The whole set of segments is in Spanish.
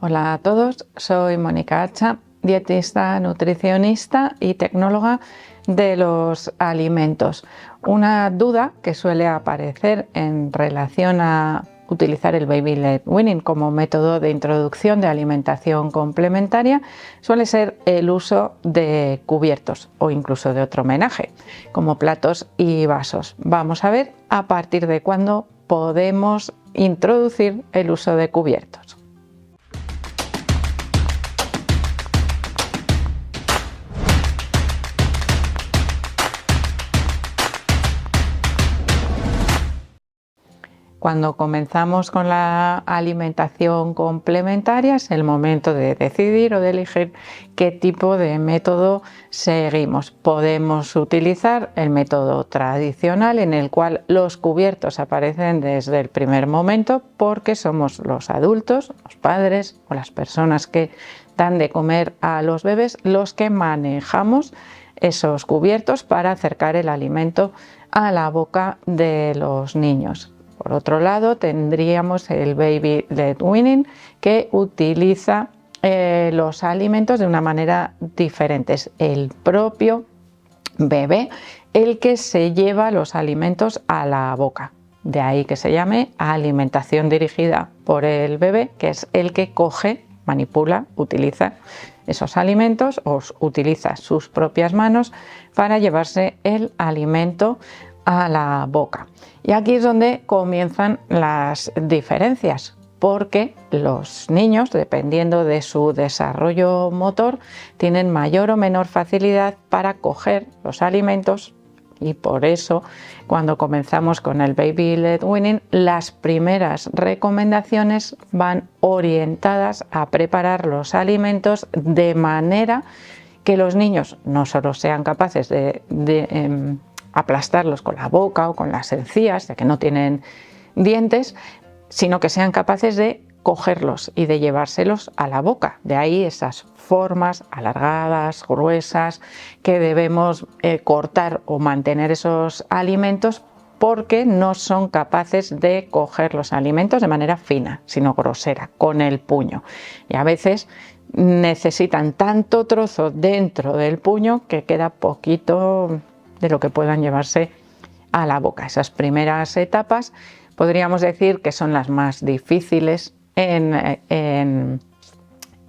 Hola a todos, soy Mónica Hacha, dietista, nutricionista y tecnóloga de los alimentos. Una duda que suele aparecer en relación a utilizar el Baby Led Weaning como método de introducción de alimentación complementaria suele ser el uso de cubiertos o incluso de otro menaje, como platos y vasos. Vamos a ver a partir de cuándo podemos introducir el uso de cubiertos. Cuando comenzamos con la alimentación complementaria es el momento de decidir o de elegir qué tipo de método seguimos. Podemos utilizar el método tradicional en el cual los cubiertos aparecen desde el primer momento porque somos los adultos, los padres o las personas que dan de comer a los bebés los que manejamos esos cubiertos para acercar el alimento a la boca de los niños. Por otro lado, tendríamos el Baby Led Weaning, que utiliza los alimentos de una manera diferente. Es el propio bebé el que se lleva los alimentos a la boca. De ahí que se llame alimentación dirigida por el bebé, que es el que coge, manipula, utiliza esos alimentos o utiliza sus propias manos para llevarse el alimento a la boca. Y aquí es donde comienzan las diferencias, porque los niños, dependiendo de su desarrollo motor, tienen mayor o menor facilidad para coger los alimentos y por eso cuando comenzamos con el Baby Led Weaning, las primeras recomendaciones van orientadas a preparar los alimentos de manera que los niños no solo sean capaces de aplastarlos con la boca o con las encías, ya que no tienen dientes, sino que sean capaces de cogerlos y de llevárselos a la boca. De ahí esas formas alargadas, gruesas, que debemos cortar o mantener esos alimentos porque no son capaces de coger los alimentos de manera fina, sino grosera, con el puño. Y a veces necesitan tanto trozo dentro del puño que queda poquito de lo que puedan llevarse a la boca. Esas primeras etapas podríamos decir que son las más difíciles en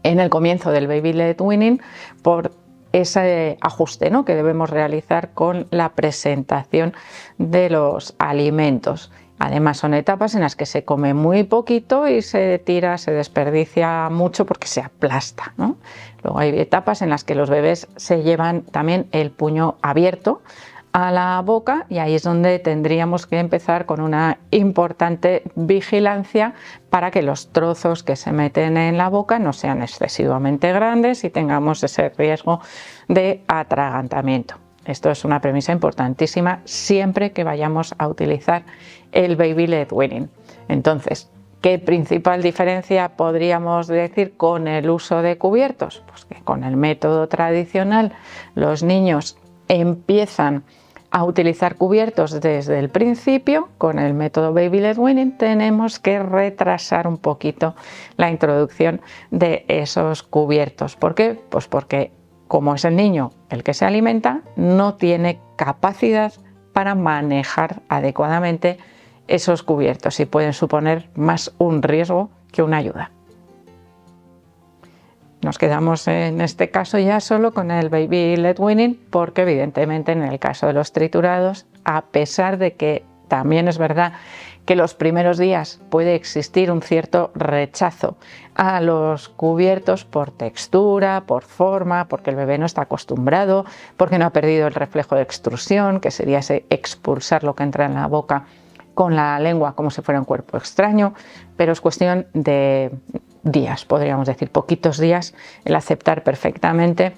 el comienzo del Baby Led Weaning por ese ajuste, ¿no?, que debemos realizar con la presentación de los alimentos. Además son etapas en las que se come muy poquito y se tira, se desperdicia mucho porque se aplasta, ¿no? Luego hay etapas en las que los bebés se llevan también el puño abierto a la boca y ahí es donde tendríamos que empezar con una importante vigilancia para que los trozos que se meten en la boca no sean excesivamente grandes y tengamos ese riesgo de atragantamiento. Esto es una premisa importantísima siempre que vayamos a utilizar el Baby Led Weaning. Entonces, ¿qué principal diferencia podríamos decir con el uso de cubiertos? Pues que con el método tradicional los niños empiezan a utilizar cubiertos desde el principio. Con el método Baby Led Weaning tenemos que retrasar un poquito la introducción de esos cubiertos. ¿Por qué? Pues porque como es el niño el que se alimenta, no tiene capacidad para manejar adecuadamente esos cubiertos y pueden suponer más un riesgo que una ayuda. Nos quedamos en este caso ya solo con el Baby Led Weaning porque evidentemente en el caso de los triturados, a pesar de que también es verdad que los primeros días puede existir un cierto rechazo a los cubiertos por textura, por forma, porque el bebé no está acostumbrado, porque no ha perdido el reflejo de extrusión, que sería ese expulsar lo que entra en la boca con la lengua como si fuera un cuerpo extraño, pero es cuestión de días, podríamos decir, poquitos días, el aceptar perfectamente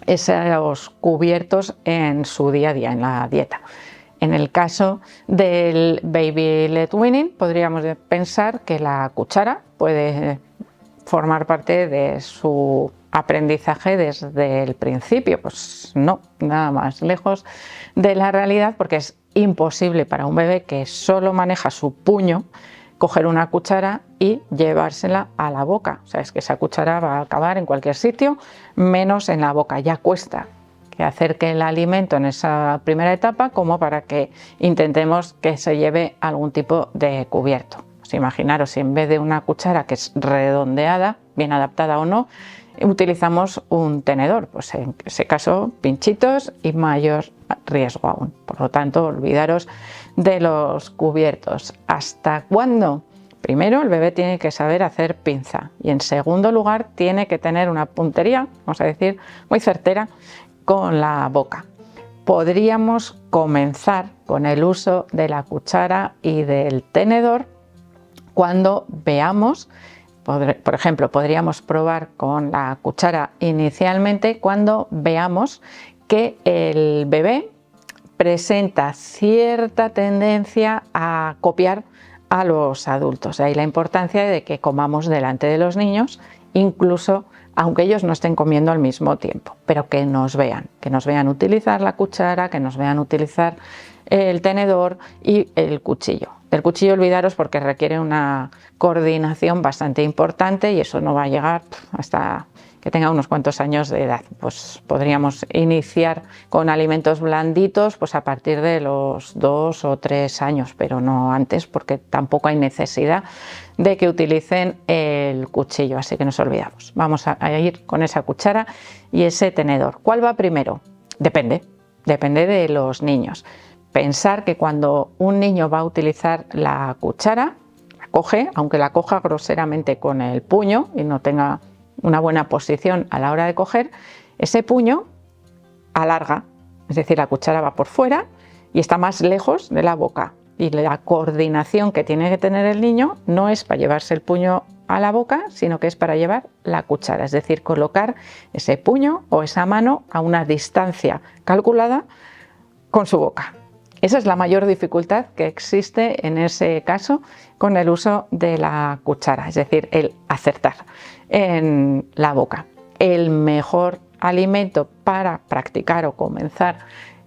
esos cubiertos en su día a día, en la dieta. En el caso del Baby Led Weaning podríamos pensar que la cuchara puede formar parte de su aprendizaje desde el principio. Pues no, nada más lejos de la realidad, porque es imposible para un bebé que solo maneja su puño coger una cuchara y llevársela a la boca. O sea, es que esa cuchara va a acabar en cualquier sitio, menos en la boca. Ya cuesta que acerque el alimento en esa primera etapa como para que intentemos que se lleve algún tipo de cubierto. Pues imaginaros, si en vez de una cuchara que es redondeada, bien adaptada o no, utilizamos un tenedor, pues en ese caso pinchitos y mayor riesgo aún. Por lo tanto, olvidaros de los cubiertos. ¿Hasta cuándo? Primero, el bebé tiene que saber hacer pinza y en segundo lugar tiene que tener una puntería, vamos a decir, muy certera con la boca. Podríamos comenzar con el uso de la cuchara y del tenedor cuando veamos, por ejemplo, podríamos probar con la cuchara inicialmente cuando veamos que el bebé presenta cierta tendencia a copiar a los adultos. De ahí la importancia de que comamos delante de los niños, incluso aunque ellos no estén comiendo al mismo tiempo, pero que nos vean utilizar la cuchara, que nos vean utilizar el tenedor y el cuchillo. Del cuchillo olvidaros porque requiere una coordinación bastante importante y eso no va a llegar hasta que tenga unos cuantos años de edad. Pues podríamos iniciar con alimentos blanditos pues a partir de los 2 o 3 años, pero no antes porque tampoco hay necesidad de que utilicen el cuchillo, así que nos olvidamos. Vamos a ir con esa cuchara y ese tenedor. ¿Cuál va primero? Depende de los niños. Pensar que cuando un niño va a utilizar la cuchara, la coge, aunque la coja groseramente con el puño y no tenga una buena posición a la hora de coger, ese puño alarga, es decir, la cuchara va por fuera y está más lejos de la boca. Y la coordinación que tiene que tener el niño no es para llevarse el puño a la boca, sino que es para llevar la cuchara, es decir, colocar ese puño o esa mano a una distancia calculada con su boca. Esa es la mayor dificultad que existe en ese caso con el uso de la cuchara, es decir, el acertar en la boca. El mejor alimento para practicar o comenzar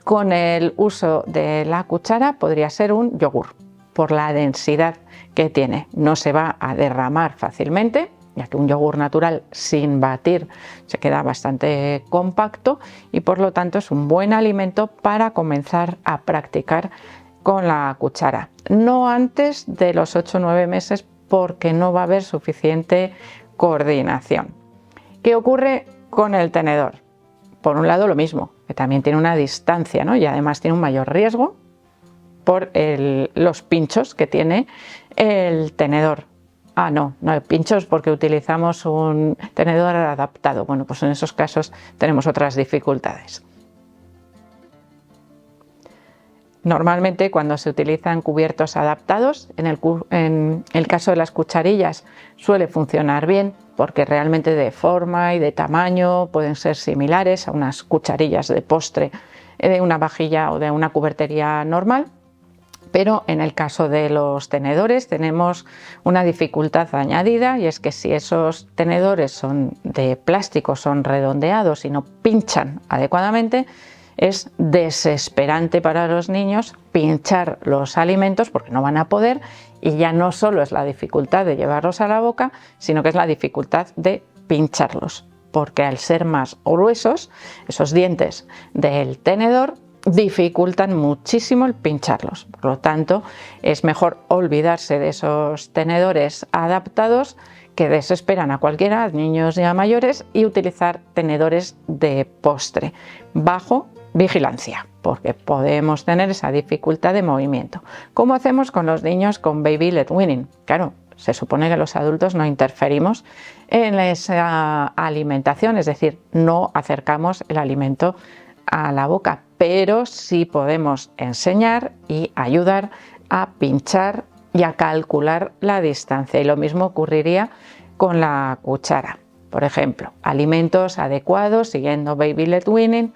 con el uso de la cuchara podría ser un yogur, por la densidad que tiene. No se va a derramar fácilmente, ya que un yogur natural sin batir se queda bastante compacto y por lo tanto es un buen alimento para comenzar a practicar con la cuchara. No antes de los 8 o 9 meses porque no va a haber suficiente coordinación. ¿Qué ocurre con el tenedor? Por un lado lo mismo, que también tiene una distancia, ¿no? Y además tiene un mayor riesgo por los pinchos que tiene el tenedor. No hay pinchos porque utilizamos un tenedor adaptado. Bueno, pues en esos casos tenemos otras dificultades. Normalmente cuando se utilizan cubiertos adaptados, en el caso de las cucharillas suele funcionar bien porque realmente de forma y de tamaño pueden ser similares a unas cucharillas de postre de una vajilla o de una cubertería normal. Pero en el caso de los tenedores tenemos una dificultad añadida y es que si esos tenedores son de plástico, son redondeados y no pinchan adecuadamente, es desesperante para los niños pinchar los alimentos porque no van a poder y ya no solo es la dificultad de llevarlos a la boca, sino que es la dificultad de pincharlos, porque al ser más gruesos, esos dientes del tenedor dificultan muchísimo el pincharlos. Por lo tanto, es mejor olvidarse de esos tenedores adaptados que desesperan a cualquiera, a niños y a mayores, y utilizar tenedores de postre bajo vigilancia, porque podemos tener esa dificultad de movimiento. ¿Cómo hacemos con los niños con baby led weaning? Claro, se supone que los adultos no interferimos en esa alimentación, es decir, no acercamos el alimento a la boca, pero sí podemos enseñar y ayudar a pinchar y a calcular la distancia. Y lo mismo ocurriría con la cuchara. Por ejemplo, alimentos adecuados siguiendo baby led weaning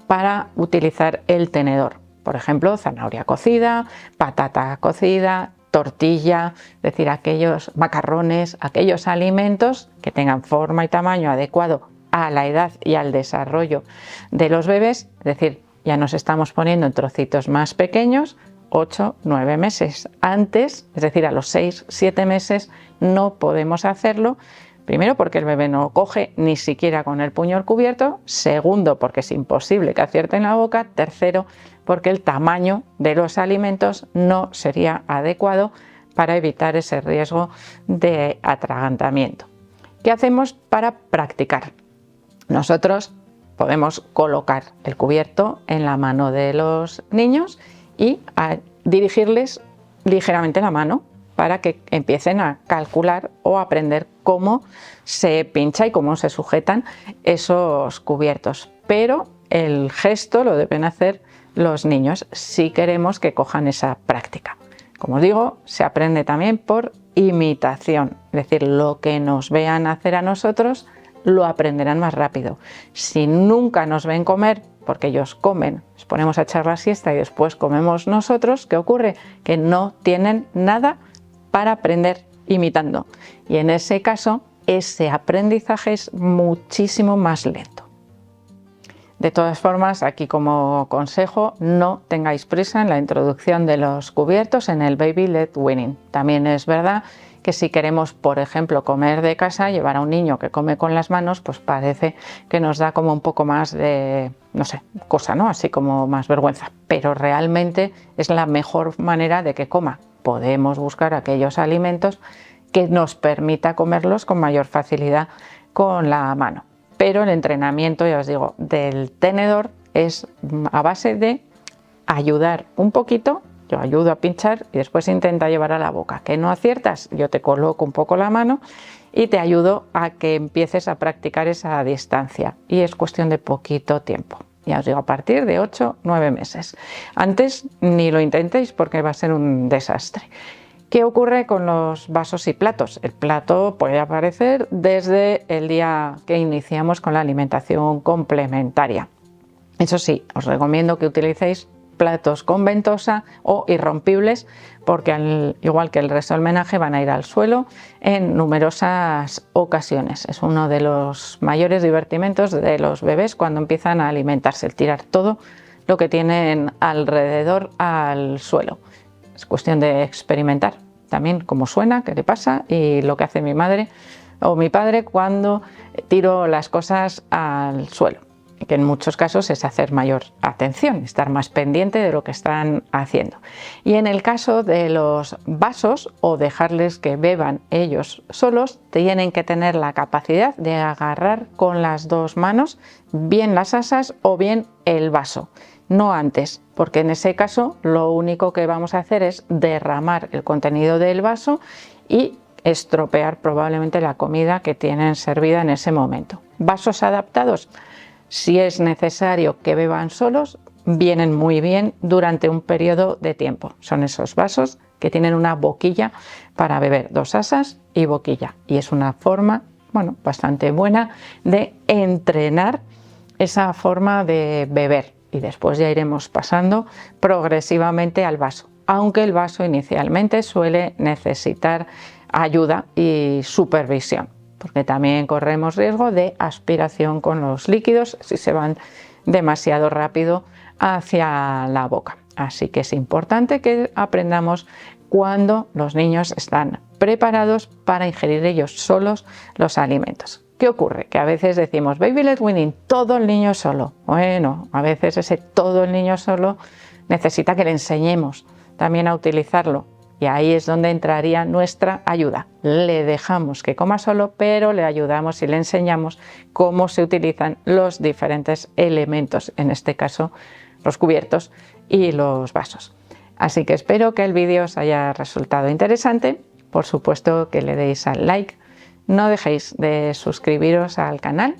para utilizar el tenedor. Por ejemplo, zanahoria cocida, patata cocida, tortilla, es decir, aquellos macarrones, aquellos alimentos que tengan forma y tamaño adecuado a la edad y al desarrollo de los bebés, es decir, ya nos estamos poniendo en trocitos más pequeños, 8-9 meses. Antes, es decir, a los 6-7 meses, no podemos hacerlo. Primero, porque el bebé no coge ni siquiera con el puño al cubierto. Segundo, porque es imposible que acierte en la boca. Tercero, porque el tamaño de los alimentos no sería adecuado para evitar ese riesgo de atragantamiento. ¿Qué hacemos para practicar? Nosotros podemos colocar el cubierto en la mano de los niños y dirigirles ligeramente la mano para que empiecen a calcular o aprender cómo se pincha y cómo se sujetan esos cubiertos. Pero el gesto lo deben hacer los niños si queremos que cojan esa práctica. Como os digo, se aprende también por imitación, es decir, lo que nos vean hacer a nosotros lo aprenderán más rápido. Si nunca nos ven comer, porque ellos comen, nos ponemos a echar la siesta y después comemos nosotros, ¿qué ocurre? Que no tienen nada para aprender imitando. Y en ese caso, ese aprendizaje es muchísimo más lento. De todas formas, aquí como consejo, no tengáis prisa en la introducción de los cubiertos en el Baby Led Weaning. También es verdad que si queremos, por ejemplo, comer de casa, llevar a un niño que come con las manos, pues parece que nos da como un poco más de, no sé, cosa, ¿no? Así como más vergüenza. Pero realmente es la mejor manera de que coma. Podemos buscar aquellos alimentos que nos permita comerlos con mayor facilidad con la mano. Pero el entrenamiento, ya os digo, del tenedor es a base de ayudar un poquito. Yo ayudo a pinchar y después intenta llevar a la boca. ¿Que no aciertas? Yo te coloco un poco la mano y te ayudo a que empieces a practicar esa distancia. Y es cuestión de poquito tiempo. Ya os digo, a partir de 8-9 meses. Antes ni lo intentéis porque va a ser un desastre. ¿Qué ocurre con los vasos y platos? El plato puede aparecer desde el día que iniciamos con la alimentación complementaria. Eso sí, os recomiendo que utilicéis platos con ventosa o irrompibles porque igual que el resto del menaje van a ir al suelo en numerosas ocasiones. Es uno de los mayores divertimentos de los bebés cuando empiezan a alimentarse, el tirar todo lo que tienen alrededor al suelo. Es cuestión de experimentar también cómo suena, qué le pasa y lo que hace mi madre o mi padre cuando tiro las cosas al suelo, que en muchos casos es hacer mayor atención, estar más pendiente de lo que están haciendo. Y en el caso de los vasos o dejarles que beban ellos solos, tienen que tener la capacidad de agarrar con las dos manos bien las asas o bien el vaso. No antes, porque en ese caso lo único que vamos a hacer es derramar el contenido del vaso y estropear probablemente la comida que tienen servida en ese momento. Vasos adaptados, si es necesario que beban solos, vienen muy bien durante un periodo de tiempo. Son esos vasos que tienen una boquilla para beber, dos asas y boquilla. Y es una forma, bueno, bastante buena de entrenar esa forma de beber. Y después ya iremos pasando progresivamente al vaso, aunque el vaso inicialmente suele necesitar ayuda y supervisión, porque también corremos riesgo de aspiración con los líquidos si se van demasiado rápido hacia la boca. Así que es importante que aprendamos cuando los niños están preparados para ingerir ellos solos los alimentos. ¿Qué ocurre? Que a veces decimos Baby Led Weaning, todo el niño solo. Bueno, a veces ese todo el niño solo necesita que le enseñemos también a utilizarlo. Y ahí es donde entraría nuestra ayuda. Le dejamos que coma solo, pero le ayudamos y le enseñamos cómo se utilizan los diferentes elementos, en este caso los cubiertos y los vasos. Así que espero que el vídeo os haya resultado interesante. Por supuesto que le deis al like. No dejéis de suscribiros al canal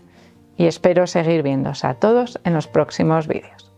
y espero seguir viéndoos a todos en los próximos vídeos.